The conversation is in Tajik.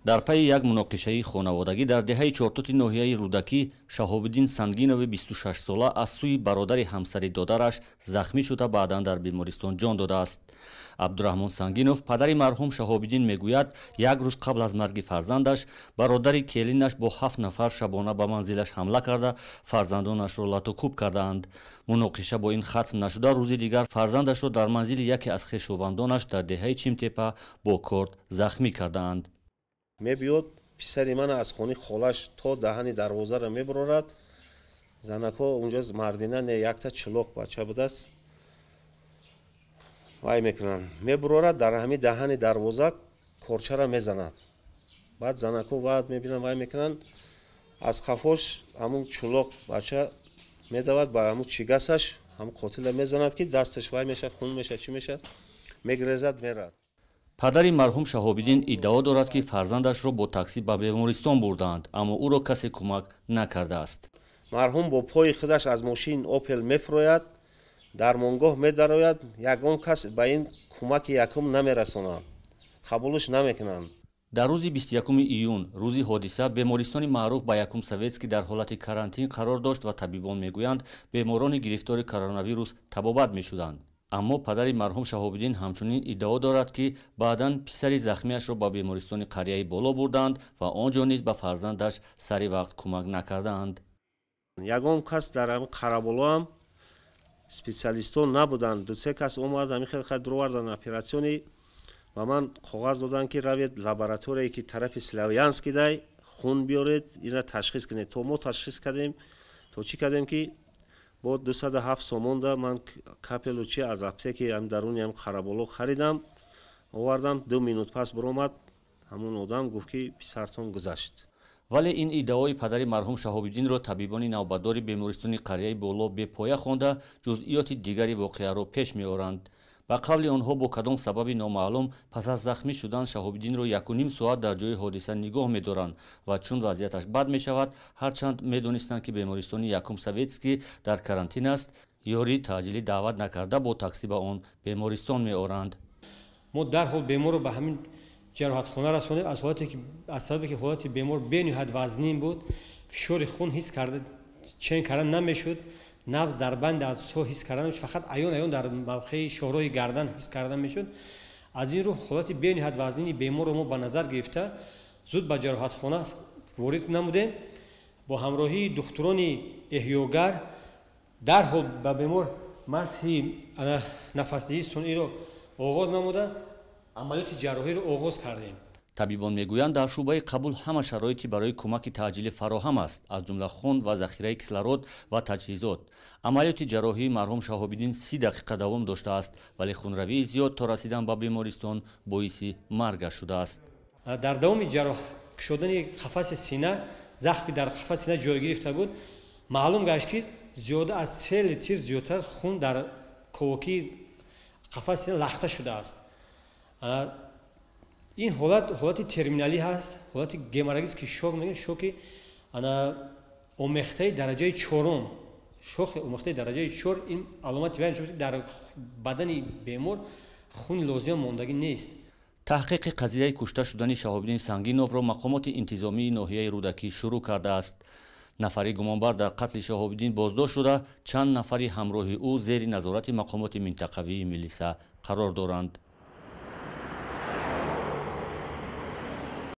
дар пайи як муноқишаи хонаводагӣ дар деҳаи чортути ноҳияи рӯдакӣ Шаҳобиддин Сангинови 26-сола аз сӯи бародари ҳамсари додараш захмӣ шуда баъдан дар бемористон ҷон додааст. Абдураҳмон Сангинов падари марҳум Шаҳобиддин мегӯяд, як рӯз қабл аз марги фарзандаш бародари келинаш бо 7 нафар шабона ба манзилаш ҳамла карда фарзандонашро латукуб кардаанд. Муноқиша бо ин хатм нашуда, рӯзи дигар фарзандашро дар манзили яке аз хешовандонаш дар деҳаи Чимтепа бо корд захмӣ кардаанд. мебиёд писари ман аз хони холаш то даҳани дарвозаро мебурорад. занако унҷо мардина не якта чилоқ бача будааст. вай мекунанд, мебурорад дар ҳамин даҳани дарвоза корчаро мезанад. баъд занако баъд мебинанд вай мекунанд, аз хафош ҳамун чилоқ бача медавад ба ҳамун чигасаш, ҳамун қотила мезанад ки дасташ вай мешад, хун мешад, чӣ мешад, мегрезад, мерад. падари марҳум Шаҳобиддин иддао дорад ки фарзандашро бо таксӣ ба бемористон бурдаанд, аммо ӯро касе кӯмак накардааст. марҳум бо пои худаш аз мошин опел мефурояд, дармонгоҳ медарояд, ягон кас ба ин кӯмаки якум намерасонад, қабулш намекунанд. дар рӯзи 21 июн, рӯзи ҳодиса, бемористони маъруф ба Якум Советский дар ҳолати карантин қарор дошт ва табибон мегӯянд беморони гирифтори коронавирус табобат мешуданд. аммо падари марҳум Шаҳобиддин ҳамчунин иддао дорад ки баъдан писари захмиашро ба бемористони қарияи боло бурданд ва он ҷо низ ба фарзандаш сари вақт кӯмак накардаанд. ягон кас дар ҳамин қараболо ҳам специалистон набуданд. ду-се кас омад ҳамин хел дровардан оператсиони ва ман коғаз доданд ки равед лабораторияе ки тарафи Славянский дай хун биёред, ина ташхис кунед. то мо ташхис кардем, то чӣ кардем ки бо 207 сомонда ман капелу чи аз аптеки ҳам даруни ҳам қараболо харидам, овардам. 2 минут пас биромад ҳамун одам гуфт ки писартон гузашт. вале ин иддаои падари марҳум Шаҳобиддинро табибони навбатдори бемористони қарияи боло бепоя хонда ҷузъиёти дигари воқеаро пеш меоранд. ба қавли онҳо бо кадом сабаби номаълум пас аз захмӣ шудан Шаҳобиддинро 1.5 соат дар ҷои ҳодиса нигоҳ медоранд ва чун вазъияташ бад мешавад, ҳарчанд медонистанд ки бемористони Якум Советский дар карантин аст, ёрии таъҷилӣ даъват накарда бо таксӣ ба он бемористон меоранд. мо дарҳол беморро ба ҳамин ҷароҳатхона расонем аз сабабе ки ҳолати бемор бениҳоят вазнин буд, фишори хун ҳис карда чен карда намешуд, набз дар банди аъзо ҳис карда намешуд, фақат аён дар мавқеи шоҳроҳи гардан ҳис карда мешуд. аз ин рӯ ҳолати бениҳоят вазнини беморро мо ба назар гирифта зуд ба ҷароҳатхона ворид намудем. бо ҳамроҳии духтурони эҳёгар дарҳол ба бемор масҳи нафасдиҳии сунъиро оғоз намуда амалиёти ҷарроҳиро оғоз кардем. табибон мегӯянд, дар шӯъбаи қабул ҳама шароити барои кӯмаки таъҷилӣ фароҳам аст, аз ҷумла хун ва захираи кислород ва таҷҳизот. амалиёти ҷарроҳии марҳум Шаҳобиддин 30 дақиқа давом доштааст, вале хунравии зиёд то расидан ба бемористон боиси маргаш шудааст. дар давоми ҷарроҳ кушодани қафаси сина, захми дар қафаси сина ҷой гирифта буд, маълум гашт ки зиёда аз 3 литр зиёдтар хун дар ковокии қафаси сина лахта шудааст. ин ҳолати терминалӣ ҳаст, ҳолати геморрагический шок мегӯяд, шоки омехтаи дараҷаи 4. шохи омехтаи дараҷаи 4 ин аломати вай нишон дар бадани бемор хуни лозима мондагӣ нест. таҳқиқи қазияи кушта шудани Шаҳобиддин Сангиновро мақомоти интизомии ноҳияи рӯдакӣ шурӯъ кардааст. нафари гумонбар дар қатли Шаҳобиддин боздошт шуда, чанд нафари ҳамроҳи ӯ зери назорати мақомоти минтақавии милиса қарор доранд.